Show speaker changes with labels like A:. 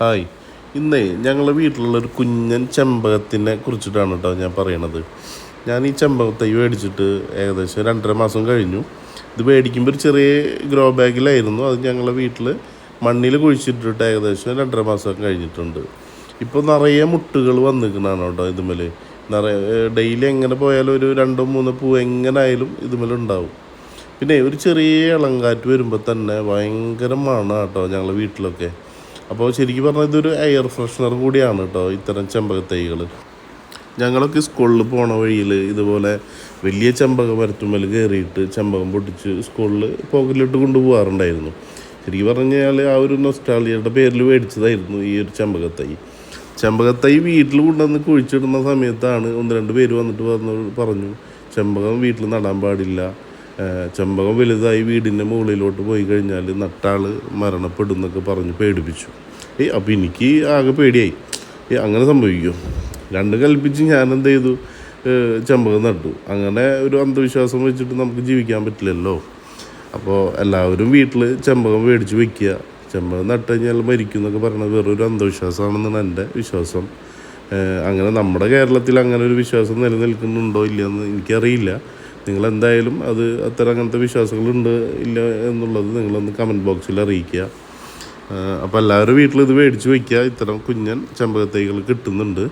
A: Hi. ഇന്നേ ഞങ്ങളുടെ വീട്ടിലുള്ളൊരു കുഞ്ഞൻ ചെമ്പകത്തിനെ കുറിച്ചിട്ടാണ് കേട്ടോ ഞാൻ പറയണത്. ഞാൻ ഈ ചെമ്പകത്തൈ മേടിച്ചിട്ട് ഏകദേശം 2.5 മാസം കഴിഞ്ഞു. ഇത് മേടിക്കുമ്പോൾ ഒരു ചെറിയ ഗ്രോ ബാഗിലായിരുന്നു. അത് ഞങ്ങളുടെ വീട്ടിൽ മണ്ണിൽ കുഴിച്ചിട്ടിട്ട് ഏകദേശം 2.5 മാസം കഴിഞ്ഞിട്ടുണ്ട്. ഇപ്പോൾ നിറയെ മുട്ടുകൾ വന്നിരിക്കണതാണ് കേട്ടോ ഇതുമേൽ. നിറയെ ഡെയിലി എങ്ങനെ പോയാലും ഒരു 2-3 പൂ എങ്ങനെയായാലും ഇതുമേലുണ്ടാവും. പിന്നെ ഒരു ചെറിയ ഇളങ്കാറ്റ് വരുമ്പോൾ തന്നെ ഭയങ്കര മണമാണ് കേട്ടോ ഞങ്ങളുടെ വീട്ടിലൊക്കെ. അപ്പോൾ ശരിക്കും പറഞ്ഞാൽ ഇതൊരു എയർ ഫ്രഷ്നർ കൂടിയാണ് കേട്ടോ ഇത്തരം ചെമ്പകത്തൈകൾ. ഞങ്ങളൊക്കെ സ്കൂളിൽ പോണ വഴിയിൽ ഇതുപോലെ വലിയ ചെമ്പക മരത്തുമ്മൽ കയറിയിട്ട് ചെമ്പകം പൊട്ടിച്ച് സ്കൂളിൽ പോക്കറ്റിലിട്ട് കൊണ്ടുപോകാറുണ്ടായിരുന്നു. ശരിക്കും പറഞ്ഞാൽ ആ ഒരു നൊസ്റ്റാൾജിയയുടെ പേരിൽ മേടിച്ചതായിരുന്നു ഈ ഒരു ചെമ്പകത്തൈ വീട്ടിൽ കൊണ്ടുവന്ന് കുഴിച്ചിടുന്ന സമയത്താണ് 1-2 പേര് വന്നിട്ട് പറഞ്ഞു ചെമ്പകം വീട്ടിൽ നടാൻ പാടില്ല, ചെമ്പകം വലുതായി വീടിൻ്റെ മുകളിലോട്ട് പോയി കഴിഞ്ഞാൽ നട്ടാൾ മരണപ്പെടും എന്നൊക്കെ പറഞ്ഞ് പേടിപ്പിച്ചു. അപ്പോൾ എനിക്ക് ആകെ പേടിയായി. അങ്ങനെ സംഭവിക്കും? രണ്ട് കൽപ്പിച്ച് ഞാൻ എന്ത് ചെയ്തു, ചെമ്പകം നട്ടു. അങ്ങനെ ഒരു അന്ധവിശ്വാസം വെച്ചിട്ട് നമുക്ക് ജീവിക്കാൻ പറ്റില്ലല്ലോ. അപ്പോൾ എല്ലാവരും വീട്ടിൽ ചെമ്പകം മേടിച്ച് വയ്ക്കുക. ചെമ്പകം നട്ട് കഴിഞ്ഞാൽ മരിക്കും എന്നൊക്കെ പറയുന്നത് വേറൊരു അന്ധവിശ്വാസമാണെന്നാണ് എൻ്റെ വിശ്വാസം. അങ്ങനെ നമ്മുടെ കേരളത്തിൽ അങ്ങനെ ഒരു വിശ്വാസം നിലനിൽക്കുന്നുണ്ടോ ഇല്ലയെന്ന് എനിക്കറിയില്ല. നിങ്ങളെന്തായാലും അത് അങ്ങനത്തെ വിശ്വാസങ്ങളുണ്ട് ഇല്ല എന്നുള്ളത് നിങ്ങളൊന്ന് കമൻറ്റ് ബോക്സിൽ അറിയിക്കുക. അപ്പോൾ എല്ലാവരും വീട്ടിൽ ഇത് മേടിച്ച് വയ്ക്കുക. ഇത്തരം കുഞ്ഞൻ ചെമ്പകത്തൈകൾ കിട്ടുന്നുണ്ട്.